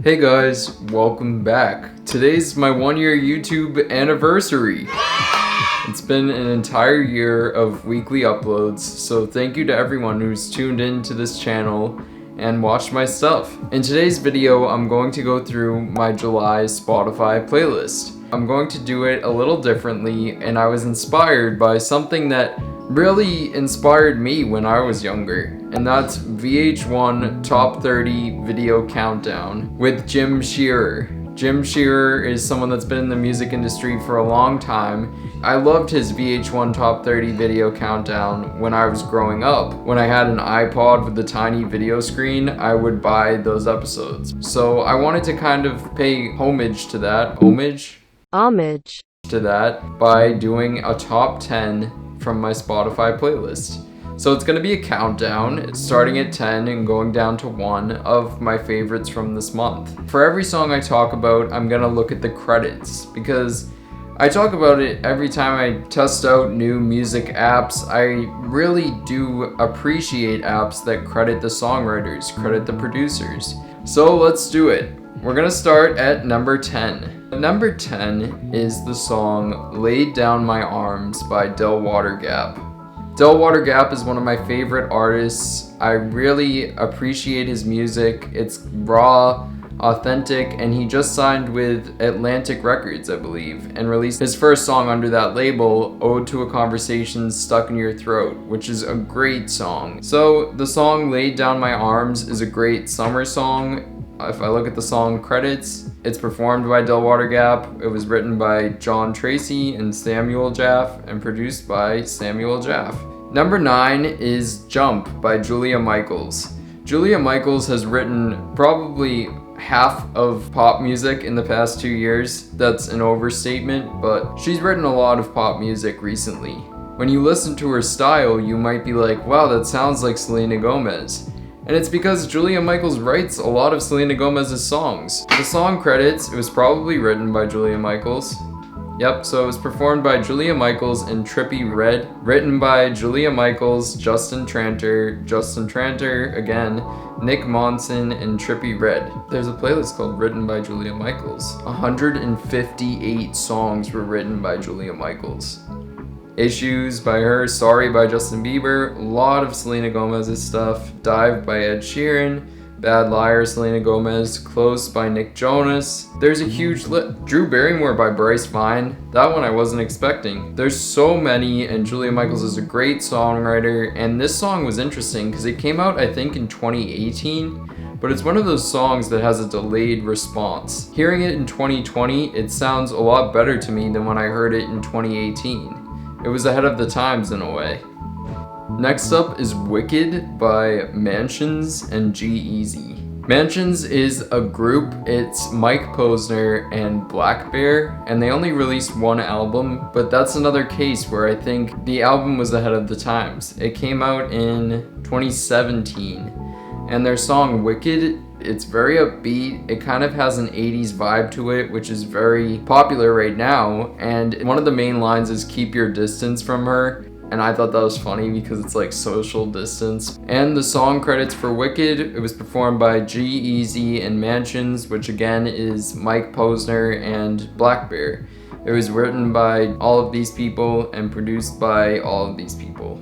Hey guys, welcome back. Today's my 1 year YouTube anniversary. It's been an entire year of weekly uploads, so thank you to everyone who's tuned in to this channel and watched my stuff. In today's video, I'm going to go through my July Spotify playlist. I'm going to do it a little differently, and I was inspired by something that really inspired me when I was younger, and that's VH1 Top 30 Video Countdown with Jim Shearer. Jim Shearer is someone that's been in the music industry for a long time. I loved his VH1 Top 30 Video Countdown when I was growing up. When I had an iPod with a tiny video screen, I would buy those episodes. So I wanted to kind of pay homage to that, by doing a top 10 from my Spotify playlist. So it's gonna be a countdown, starting at 10 and going down to 1 of my favorites from this month. For every song I talk about, I'm gonna look at the credits, because I talk about it every time I test out new music apps. I really do appreciate apps that credit the songwriters, credit the producers. So let's do it. We're gonna start at number 10. Number 10 is the song Laid Down My Arms by Del Water Gap. Del Water Gap is one of my favorite artists. I really appreciate his music. It's raw, authentic, and he just signed with Atlantic Records, I believe, and released his first song under that label, Ode to a Conversation Stuck in Your Throat, which is a great song. So the song Laid Down My Arms is a great summer song. If I look at the song credits, it's performed by Del Water Gap. It was written by John Tracy and Samuel Jaff and produced by Samuel Jaff. Number 9 is Jump by Julia Michaels. Julia Michaels has written probably half of pop music in the past 2 years. That's an overstatement, but she's written a lot of pop music recently. When you listen to her style, you might be like, wow, that sounds like Selena Gomez. And it's because Julia Michaels writes a lot of Selena Gomez's songs. The song credits, it was probably written by Julia Michaels. Yep, so it was performed by Julia Michaels and Trippie Redd, written by Julia Michaels, Justin Tranter again, Nick Monson, and Trippie Redd. There's a playlist called Written by Julia Michaels. 158 songs were written by Julia Michaels. Issues by her, Sorry by Justin Bieber, a lot of Selena Gomez's stuff, Dive by Ed Sheeran, Bad Liar, Selena Gomez, Close by Nick Jonas. There's a huge list. Drew Barrymore by Bryce Vine, that one I wasn't expecting. There's so many, and Julia Michaels is a great songwriter, and this song was interesting because it came out I think in 2018, but it's one of those songs that has a delayed response. Hearing it in 2020, it sounds a lot better to me than when I heard it in 2018. It was ahead of the times in a way. Next up is Wicked by Mansions and G-Eazy. Mansions is a group. It's Mike Posner and Black Bear, and they only released one album, but that's another case where I think the album was ahead of the times. It came out in 2017, and their song Wicked, it's very upbeat. It kind of has an 80s vibe to it, which is very popular right now. And one of the main lines is keep your distance from her. And I thought that was funny because it's like social distance. And the song credits for Wicked, it was performed by G-Eazy and Mansions, which again is Mike Posner and Black Bear. It was written by all of these people and produced by all of these people.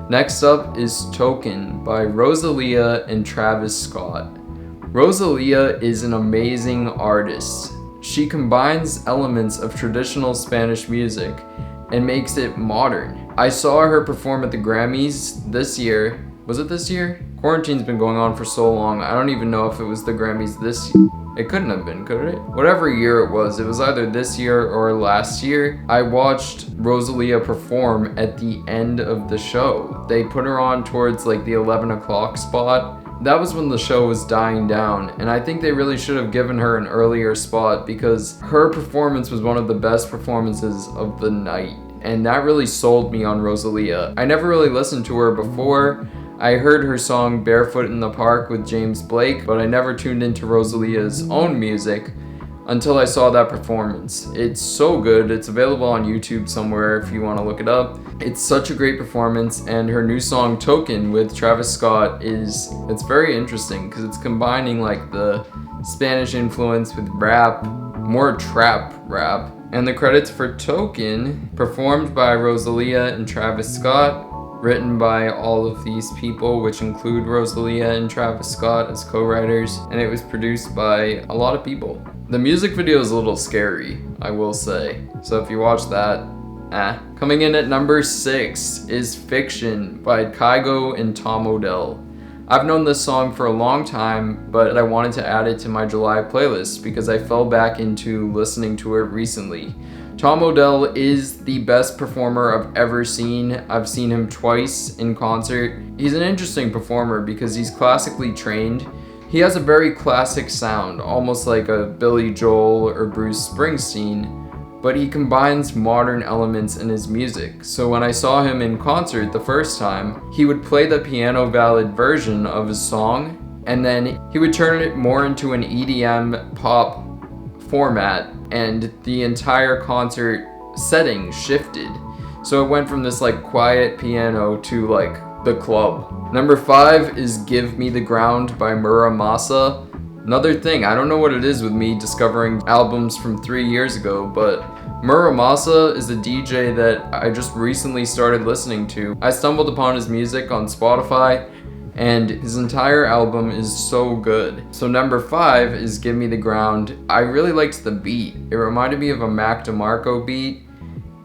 Next up is Token by Rosalia and Travis Scott. Rosalia is an amazing artist. She combines elements of traditional Spanish music and makes it modern. I saw her perform at the Grammys this year. Was it this year? Quarantine's been going on for so long, I don't even know if it was the Grammys this year. It couldn't have been, could it? Whatever year it was either this year or last year. I watched Rosalia perform at the end of the show. They put her on towards like the 11 o'clock spot. That was when the show was dying down, and I think they really should have given her an earlier spot because her performance was one of the best performances of the night, and that really sold me on Rosalia. I never really listened to her before. I heard her song Barefoot in the Park with James Blake, but I never tuned into Rosalia's own music until I saw that performance. It's so good. It's available on YouTube somewhere if you want to look it up. It's such a great performance, and her new song Token with Travis Scott it's very interesting because it's combining like the Spanish influence with rap, more trap rap. And the credits for Token, performed by Rosalia and Travis Scott, written by all of these people, which include Rosalia and Travis Scott as co-writers, and it was produced by a lot of people. The music video is a little scary, I will say, so if you watch that, Coming in at number 6 is Fiction by Kygo and Tom Odell. I've known this song for a long time, but I wanted to add it to my July playlist because I fell back into listening to it recently. Tom Odell is the best performer I've ever seen. I've seen him twice in concert. He's an interesting performer because he's classically trained. He has a very classic sound, almost like a Billy Joel or Bruce Springsteen, but he combines modern elements in his music. So when I saw him in concert the first time, he would play the piano ballad version of his song, and then he would turn it more into an EDM pop format, and the entire concert setting shifted. So it went from this like quiet piano to like the club. Number 5 is Give Me the Ground by Muramasa. Another thing, I don't know what it is with me discovering albums from 3 years ago, but Muramasa is a DJ that I just recently started listening to. I stumbled upon his music on Spotify, and his entire album is so good. So number 5 is Give Me the Ground. I really liked the beat. It reminded me of a Mac DeMarco beat,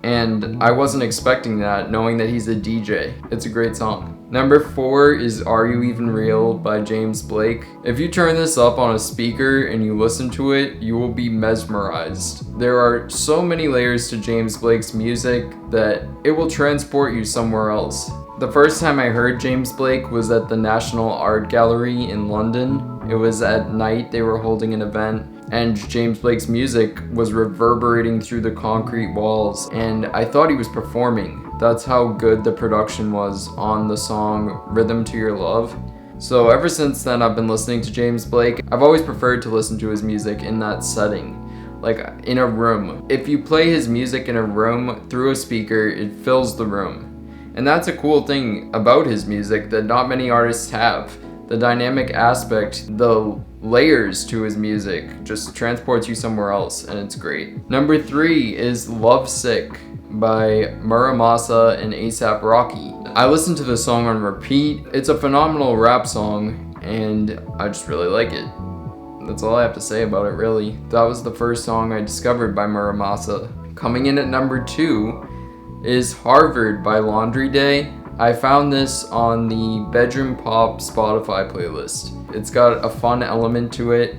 and I wasn't expecting that, knowing that he's a DJ. It's a great song. Number 4 is Are You Even Real by James Blake. If you turn this up on a speaker and you listen to it, you will be mesmerized. There are so many layers to James Blake's music that it will transport you somewhere else. The first time I heard James Blake was at the National Art Gallery in London. It was at night, they were holding an event, and James Blake's music was reverberating through the concrete walls, and I thought he was performing. That's how good the production was on the song Rhythm to Your Love. So ever since then, I've been listening to James Blake. I've always preferred to listen to his music in that setting, like in a room. If you play his music in a room through a speaker, it fills the room. And that's a cool thing about his music that not many artists have. The dynamic aspect, the layers to his music just transports you somewhere else, and it's great. Number 3 is Lovesick by Muramasa and A$AP Rocky. I listened to the song on repeat. It's a phenomenal rap song, and I just really like it. That's all I have to say about it, really. That was the first song I discovered by Muramasa. Coming in at number 2 is Harvard by Laundry Day. I found this on the Bedroom Pop Spotify playlist. It's got a fun element to it.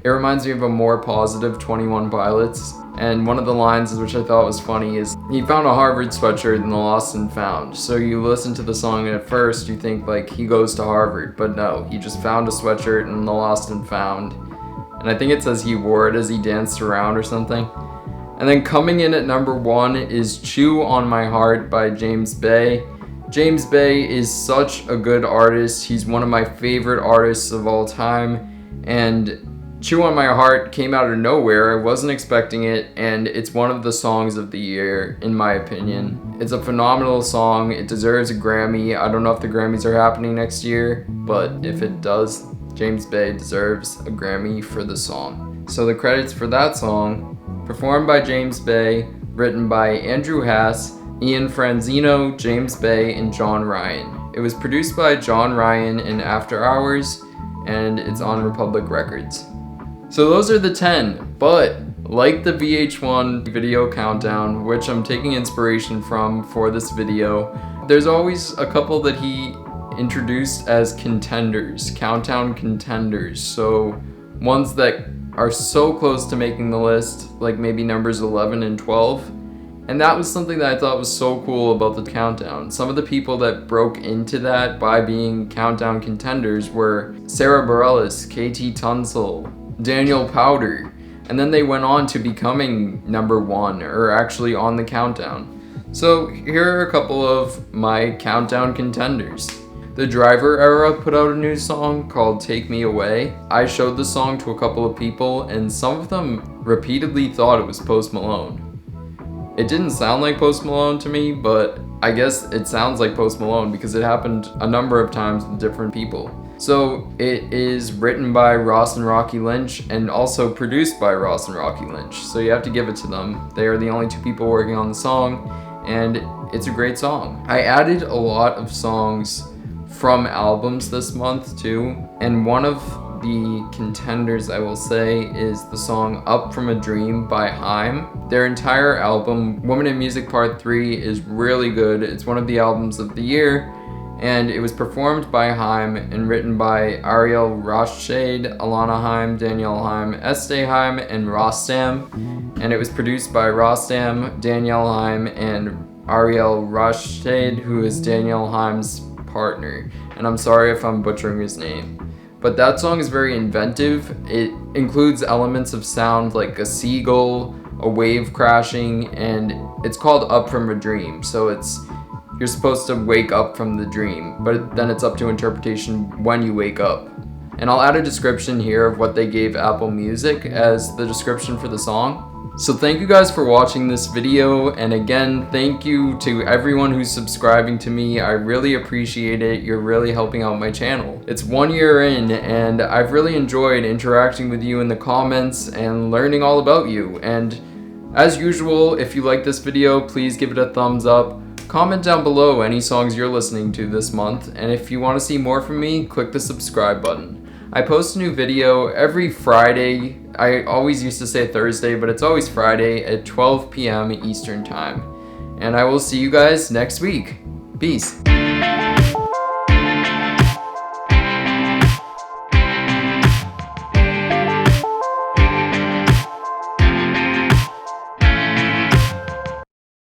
It reminds me of a more positive 21 Pilots. And one of the lines which I thought was funny is, he found a Harvard sweatshirt in the Lost and Found. So you listen to the song and at first you think like he goes to Harvard, but no, he just found a sweatshirt in the Lost and Found. And I think it says he wore it as he danced around or something. And then coming in at number 1 is Chew on My Heart by James Bay. James Bay is such a good artist. He's one of my favorite artists of all time, and Chew on My Heart came out of nowhere. I wasn't expecting it, and it's one of the songs of the year, in my opinion. It's a phenomenal song. It deserves a Grammy. I don't know if the Grammys are happening next year, but if it does, James Bay deserves a Grammy for the song. So the credits for that song, performed by James Bay, written by Andrew Hass, Ian Franzino, James Bay, and John Ryan. It was produced by John Ryan in After Hours, and it's on Republic Records. So those are the 10, but like the VH1 video countdown, which I'm taking inspiration from for this video, there's always a couple that he introduced as contenders, countdown contenders. So ones that are so close to making the list, like maybe numbers 11 and 12. And that was something that I thought was so cool about the countdown. Some of the people that broke into that by being countdown contenders were Sarah Bareilles, KT Tunsil, Daniel Powder, and then they went on to becoming number 1, or actually on the countdown. So here are a couple of my countdown contenders. The Driver Era put out a new song called Take Me Away. I showed the song to a couple of people, and some of them repeatedly thought it was Post Malone. It didn't sound like Post Malone to me, but I guess it sounds like Post Malone because it happened a number of times with different people. So it is written by Ross and Rocky Lynch and also produced by Ross and Rocky Lynch. So you have to give it to them. They are the only two people working on the song, and it's a great song. I added a lot of songs from albums this month too, and one of the contenders, I will say, is the song Up From a Dream by Haim. Their entire album, Woman in Music Part 3, is really good. It's one of the albums of the year, and it was performed by Haim and written by Ariel Rothschild, Alana Haim, Danielle Haim, Estee Haim, and Rostam. And it was produced by Rostam, Danielle Haim, and Ariel Rothschild, who is Danielle Haim's partner. And I'm sorry if I'm butchering his name. But that song is very inventive. It includes elements of sound like a seagull, a wave crashing, and it's called Up From a Dream. So you're supposed to wake up from the dream, but then it's up to interpretation when you wake up. And I'll add a description here of what they gave Apple Music as the description for the song. So thank you guys for watching this video, and again, thank you to everyone who's subscribing to me. I really appreciate it. You're really helping out my channel. It's 1 year in, and I've really enjoyed interacting with you in the comments and learning all about you. And as usual, if you like this video, please give it a thumbs up. Comment down below any songs you're listening to this month, and if you want to see more from me, click the subscribe button. I post a new video every Friday. I always used to say Thursday, but it's always Friday at 12 p.m. Eastern Time. And I will see you guys next week. Peace.